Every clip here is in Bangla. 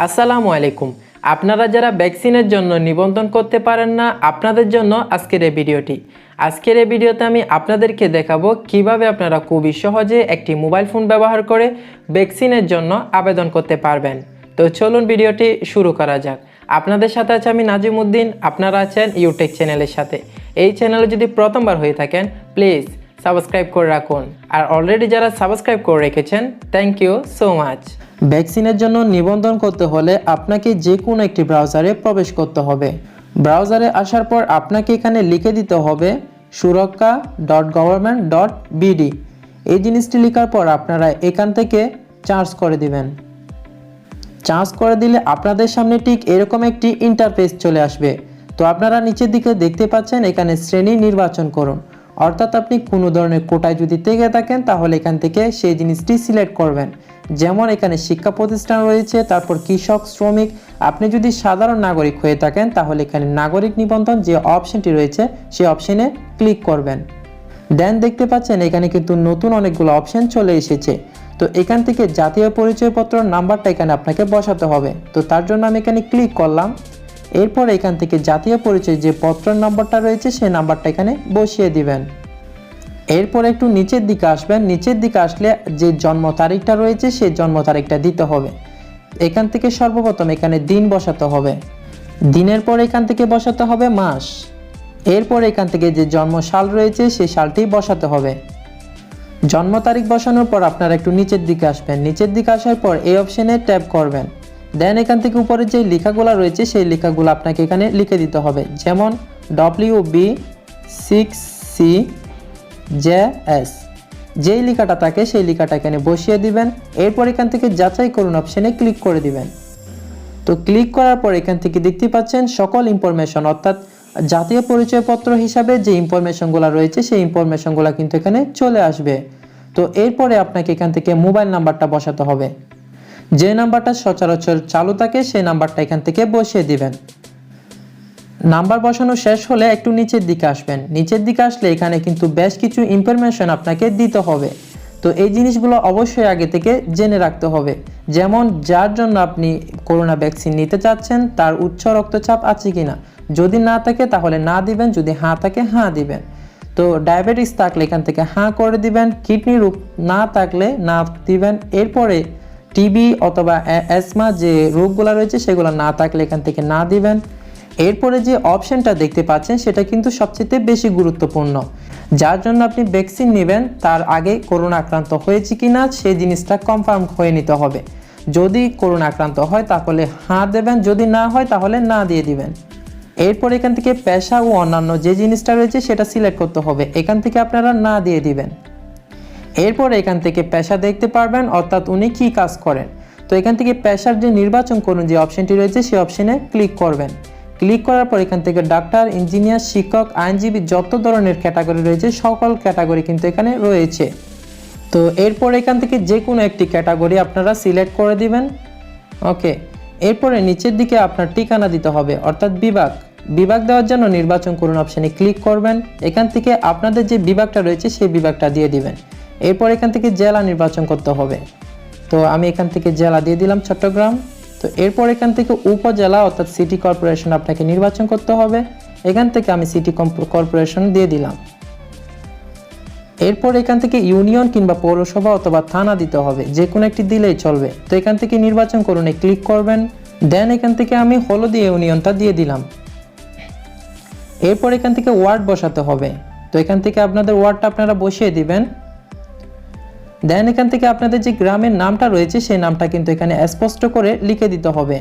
আসসালামু আলাইকুম। আপনারা যারা ভ্যাকসিনের জন্য নিবন্ধন করতে পারেন না, আপনাদের জন্য আজকের এই ভিডিওটি। আজকের এই ভিডিওতে আমি আপনাদেরকে দেখাবো কিভাবে আপনারা খুবই সহজে একটি মোবাইল ফোন ব্যবহার করে ভ্যাকসিনের জন্য আবেদন করতে পারবেন। তো চলুন ভিডিওটি শুরু করা যাক। আপনাদের সাথে আছে আমি নাজিমউদ্দিন, আপনারা আছেন ইউটেক চ্যানেলের সাথে। এই চ্যানেলে যদি প্রথমবার হয়ে থাকেন প্লিজ সাবস্ক্রাইব করে রাখুন, আর অলরেডি যারা সাবস্ক্রাইব করে রেখেছেন থ্যাংক ইউ সো মাচ। ভ্যাকসিনের জন্য নিবন্ধন করতে হলে আপনাকে যে কোনো একটি ব্রাউজারে প্রবেশ করতে হবে। ব্রাউজারে আসার পর আপনাকে এখানে লিখে দিতে হবে surakka.government.bd। এই জিনিসটি লেখার পর আপনারা এখান থেকে চার্জ করে দিবেন। চার্জ করে দিলে আপনাদের সামনে ঠিক এরকম একটি ইন্টারফেস চলে আসবে। তো আপনারা নিচের দিকে দেখতে পাচ্ছেন এখানে শ্রেণী নির্বাচন করুন, অর্থাৎ আপনি কোনো ধরনের কোটায় যদি থেকে থাকেন তাহলে এখান থেকে সেই জিনিসটি সিলেক্ট করবেন। যেমন এখানে শিক্ষা প্রতিষ্ঠান রয়েছে, তারপর কৃষক, শ্রমিক। আপনি যদি সাধারণ নাগরিক হয়ে থাকেন তাহলে এখানে নাগরিক নিবন্ধন যে অপশনটি রয়েছে সেই অপশনে ক্লিক করবেন। দেন দেখতে পাচ্ছেন এখানে কিন্তু নতুন অনেকগুলো অপশন চলে এসেছে। তো এখান থেকে জাতীয় পরিচয়পত্র নাম্বারটা এখানে আপনাকে বসাতে হবে। তো তার জন্য আমি এখানে ক্লিক করলাম। এরপর এখান থেকে জাতীয় পরিচয় যে পত্রের নাম্বারটা রয়েছে সেই নাম্বারটা এখানে বসিয়ে দিবেন। এরপর একটু নিচের দিকে আসবেন। নিচের দিকে আসলে যে জন্ম তারিখটা রয়েছে সেই জন্ম তারিখটা দিতে হবে। এখান থেকে সর্বপ্রথম এখানে দিন বসাতে হবে, দিনের পর এখান থেকে বসাতে হবে মাস। এরপর এখান থেকে যে জন্ম সাল রয়েছে সেই সালটি বসাতে হবে। জন্ম তারিখ বসানোর পর আপনারা একটু নিচের দিকে আসবেন। নিচের দিকে আসার পর এই অপশনে ট্যাপ করবেন। দেন এখান থেকে উপরে যে লেখাগুলো রয়েছে সেই লেখাগুলো আপনাকে এখানে লিখে দিতে হবে। যেমন WB6CJS, যেই লেখাটা থাকে সেই লেখাটা এখানে বসিয়ে দিবেন। এরপর এখান থেকে যাচাই করুন অপশনে ক্লিক করে দিবেন। তো ক্লিক করার পর এখান থেকে দেখতে পাচ্ছেন সকল ইনফরমেশন, অর্থাৎ জাতীয় পরিচয়পত্র হিসাবে যে ইনফরমেশনগুলো রয়েছে সেই ইনফরমেশনগুলো কিন্তু এখানে চলে আসবে। তো এরপরে আপনাকে এখান থেকে মোবাইল নাম্বারটা বসাতে হবে। যে নাম্বারটা সচরাচর চালু থাকে সেই নাম্বারটা এখান থেকে বসিয়ে দিবেন। নাম্বার বসানো শেষ হলে একটু নিচের দিকে আসবেন। নিচের দিকে আসলে এখানে কিন্তু বেশ কিছু ইনফরমেশন আপনাকে দিতে হবে। তো এই জিনিসগুলো অবশ্যই আগে থেকে জেনে রাখতে হবে। যেমন যার জন্য আপনি করোনা ভ্যাকসিন নিতে চাচ্ছেন তার উচ্চ রক্তচাপ আছে কিনা, যদি না থাকে তাহলে না দিবেন, যদি হ্যাঁ থাকে হ্যাঁ দিবেন। তো ডায়াবেটিস থাকলে এখান থেকে হ্যাঁ করে দিবেন, কিডনি রোগ না থাকলে না দিবেন। এরপরে টিবি অথবা অ্যাজমা যে রোগগুলো রয়েছে সেগুলো না থাকলে এখান থেকে না দিবেন। এরপরে যে অপশনটা দেখতে পাচ্ছেন সেটা কিন্তু সবচেয়ে বেশি গুরুত্বপূর্ণ। যার জন্য আপনি ভ্যাকসিন নেবেন তার আগে করোনা আক্রান্ত হয়েছে কিনা সেই জিনিসটা কনফার্ম হয়ে নিতে হবে। যদি করোনা আক্রান্ত হয় তাহলে হ্যাঁ দেবেন, যদি না হয় তাহলে না দিয়ে দিবেন। এরপর এখান থেকে পেশা ও অন্যান্য যে জিনিসটা রয়েছে সেটা সিলেক্ট করতে হবে। এখান থেকে আপনারা না দিয়ে দিবেন। এরপর এখান থেকে পেশা দেখতে পারবেন, অর্থাৎ উনি কি কাজ করেন। তো এখান থেকে পেশার যে নির্বাচন করুন যে অপশনটি রয়েছে সেই অপশনে ক্লিক করবেন। ক্লিক করার পর এখান থেকে ডাক্তার, ইঞ্জিনিয়ার, শিক্ষক, আইনজীবী যত ধরনের ক্যাটাগরি রয়েছে সকল ক্যাটাগরি কিন্তু এখানে রয়েছে। তো এরপর এখান থেকে যে কোনো একটি ক্যাটাগরি আপনারা সিলেক্ট করে দিবেন। ওকে, এরপরে নিচের দিকে আপনার ঠিকানা দিতে হবে, অর্থাৎ বিভাগ দেওয়ার জন্য নির্বাচন করুন অপশনে ক্লিক করবেন। এখান থেকে আপনাদের যে বিভাগটা রয়েছে সেই বিভাগটা দিয়ে দিবেন। এরপর এখান থেকে জেলা নির্বাচন করতে হবে। তো আমি এখান থেকে জেলা দিয়ে দিলাম চট্টগ্রাম। তো এরপর এখান থেকে উপজেলা অর্থাৎ সিটি কর্পোরেশন আপনাকে নির্বাচন করতে হবে। এখান থেকে আমি সিটি কর্পোরেশন দিয়ে দিলাম। এরপর এখান থেকে ইউনিয়ন কিংবা পৌরসভা অথবা থানা দিতে হবে, যে কোনো একটি দিলেই চলবে। তো এখান থেকে নির্বাচন করুন, ক্লিক করবেন। দেন এখান থেকে আমি হলদি ইউনিয়নটা দিয়ে দিলাম। এরপর এখান থেকে ওয়ার্ড বসাতে হবে। তো এখান থেকে আপনাদের ওয়ার্ডটা আপনারা বসিয়ে দিবেন। দেন এখান থেকে আপনাদের যে গ্রামের নামটা রয়েছে সেই নামটা কিন্তু এখানে স্পষ্ট করে লিখে দিতে হবে।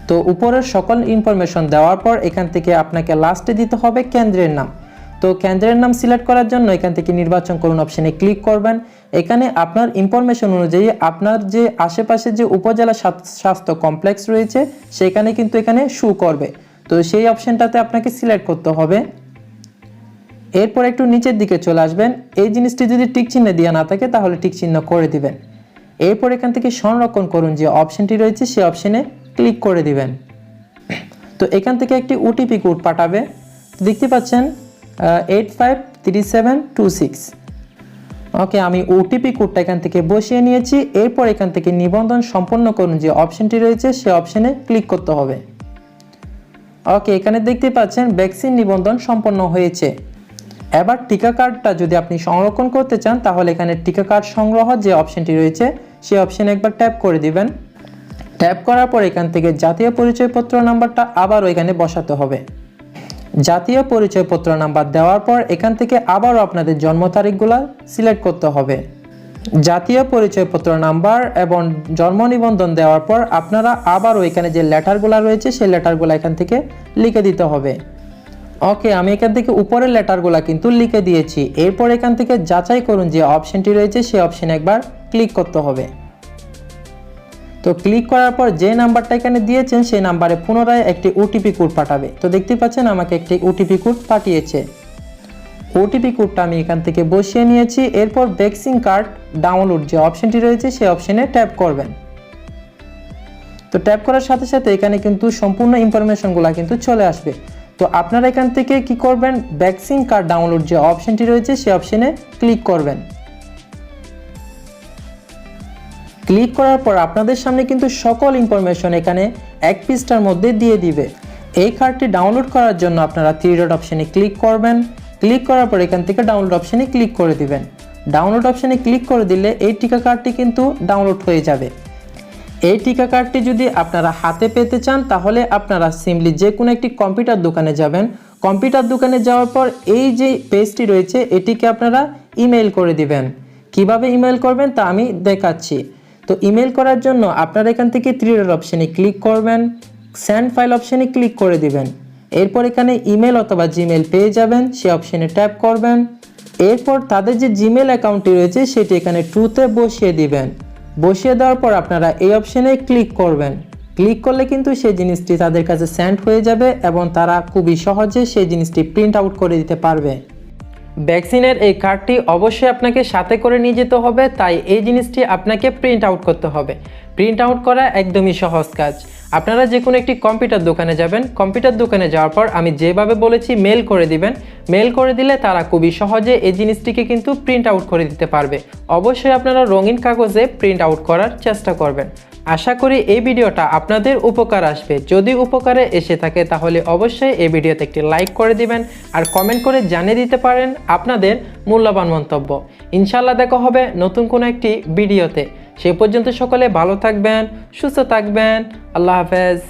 তো উপরের সকল ইনফরমেশন দেওয়ার পর এখান থেকে আপনাকে লাস্টে দিতে হবে কেন্দ্রের নাম। তো কেন্দ্রের নাম সিলেক্ট করার জন্য এখান থেকে নির্বাচন করুন অপশনে ক্লিক করবেন। এখানে আপনার ইনফরমেশন অনুযায়ী আপনার যে আশেপাশে যে উপজেলা স্বাস্থ্য কমপ্লেক্স রয়েছে সেখানে কিন্তু এখানে শো করবে। তো সেই অপশনটাতে আপনাকে সিলেক্ট করতে হবে। এরপর একটু নিচের দিকে চলে আসবেন। এই জিনিসটি যদি টিক চিহ্ন দেওয়া না থাকে তাহলে টিক চিহ্ন করে দিবেন। এরপর এখান থেকে সংরক্ষণ করুন যে অপশনটি রয়েছে সেই অপশনে ক্লিক করে দিবেন। তো এখান থেকে একটি ওটিপি কোড পাঠাবে, দেখতে পাচ্ছেন 853726। ওকে, আমি ওটিপি কোডটা এখান থেকে বসিয়ে নিয়েছি। এরপর এখান থেকে নিবন্ধন সম্পন্ন করুন যে অপশনটি রয়েছে সেই অপশনে ক্লিক করতে হবে। ওকে, এখানে দেখতে পাচ্ছেন ভ্যাকসিন নিবন্ধন সম্পন্ন হয়েছে। এবার টিকা কার্ডটা যদি আপনি সংরক্ষণ করতে চান তাহলে এখানে টিকা কার্ড সংগ্রহ যে অপশনটি রয়েছে সেই অপশনে একবার ট্যাপ করে দিবেন। ট্যাপ করার পর এখান থেকে জাতীয় পরিচয়পত্র নাম্বারটা আবারও এখানে বসাতে হবে। জাতীয় পরিচয়পত্র নাম্বার দেওয়ার পর এখান থেকে আবারও আপনাদের জন্ম তারিখগুলো সিলেক্ট করতে হবে। জাতীয় পরিচয়পত্র নাম্বার এবং জন্ম নিবন্ধন দেওয়ার পর আপনারা আবারও এখানে যে লেটারগুলো রয়েছে সেই লেটারগুলো এখান থেকে লিখে দিতে হবে। ওকে, আমি এখান থেকে উপরের লেটারগুলো কিন্তু লিখে দিয়েছি। এরপর এখান থেকে যাচাই করুন যে অপশনটি রয়েছে সেই অপশনে একবার ক্লিক করতে হবে। তো ক্লিক করার পর যে নাম্বারটা এখানে দিয়েছেন সেই নাম্বারে পুনরায় একটি ওটিপি কোড পাঠাবে। তো দেখতে পাচ্ছেন আমাকে একটি ওটিপি কোড পাঠিয়েছে। ওটিপি কোডটা আমি এখান থেকে বসিয়ে নিয়েছি। এরপর ভ্যাকসিন কার্ড ডাউনলোড যে অপশনটি রয়েছে সেই অপশনে ট্যাপ করবেন। তো ট্যাপ করার সাথে সাথে এখানে কিন্তু সম্পূর্ণ ইনফরমেশনগুলো কিন্তু চলে আসবে। তো আপনারা এখান থেকে কি করবেন, ভ্যাকসিন কার্ড ডাউনলোড যে অপশনটি রয়েছে সেই অপশনে ক্লিক করবেন। ক্লিক করার পর আপনাদের সামনে কিন্তু সকল ইনফরমেশন এখানে এক পৃষ্ঠার মধ্যে দিয়ে দিবে। এই কার্ডটি ডাউনলোড করার জন্য আপনারা থ্রি ডট অপশনে ক্লিক করবেন। ক্লিক করার পর এখান থেকে ডাউনলোড অপশনে ক্লিক করে দিবেন। ডাউনলোড অপশনে ক্লিক করে দিলে এই টিকা কার্ডটি কিন্তু ডাউনলোড হয়ে যাবে। এই টিকা কার্ডটি যদি আপনারা হাতে পেতে চান তাহলে আপনারা সিম্পলি যে কোনো একটি কম্পিউটার দোকানে যাবেন। কম্পিউটার দোকানে যাওয়ার পর এই যে পেজটি রয়েছে এটিকে আপনারা ইমেইল করে দিবেন। কিভাবে ইমেইল করবেন তা আমি দেখাচ্ছি। তো ইমেল করার জন্য আপনারা এখান থেকে থ্রি ডট অপশনে ক্লিক করবেন, সেন্ড ফাইল অপশনে ক্লিক করে দিবেন। এরপর এখানে ইমেল অথবা জিমেল পেয়ে যাবেন, সেই অপশনে ট্যাপ করবেন। এরপর তাদের যে জিমেল অ্যাকাউন্টটি রয়েছে সেটি এখানে ট্রুতে বসিয়ে দিবেন। বসিয়ে দেওয়ার পর আপনারা এই অপশনে ক্লিক করবেন। ক্লিক করলে কিন্তু সেই জিনিসটি তাদের কাছে সেন্ড হয়ে যাবে এবং তারা খুবই সহজে সেই জিনিসটি প্রিন্ট আউট করে দিতে পারবে। ভ্যাকসিনের এই কার্ডটি অবশ্যই আপনাকে সাথে করে নিয়ে যেতে হবে, তাই এই জিনিসটি আপনাকে প্রিন্ট আউট করতে হবে। প্রিন্ট আউট করা একদমই সহজ কাজ। আপনারা যে কোনো একটি কম্পিউটার দোকানে যাবেন। কম্পিউটার দোকানে যাওয়ার পর আমি যেভাবে বলেছি মেল করে দিবেন। মেল করে দিলে তারা খুবই সহজে এই জিনিসটিকে কিন্তু প্রিন্ট আউট করে দিতে পারবে। অবশ্যই আপনারা রঙিন কাগজে প্রিন্ট আউট করার চেষ্টা করবেন। আশা করি এই ভিডিওটা আপনাদের উপকার আসবে। যদি উপকারে এসে থাকে তাহলে অবশ্যই এই ভিডিওতে একটি লাইক করে দিবেন আর কমেন্ট করে জানিয়ে দিতে পারেন আপনাদের মূল্যবান মন্তব্য। ইনশাআল্লাহ দেখা হবে নতুন কোনো একটি ভিডিওতে। সে পর্যন্ত সকলে ভালো থাকবেন, সুস্থ থাকবেন। আল্লাহ হাফেজ।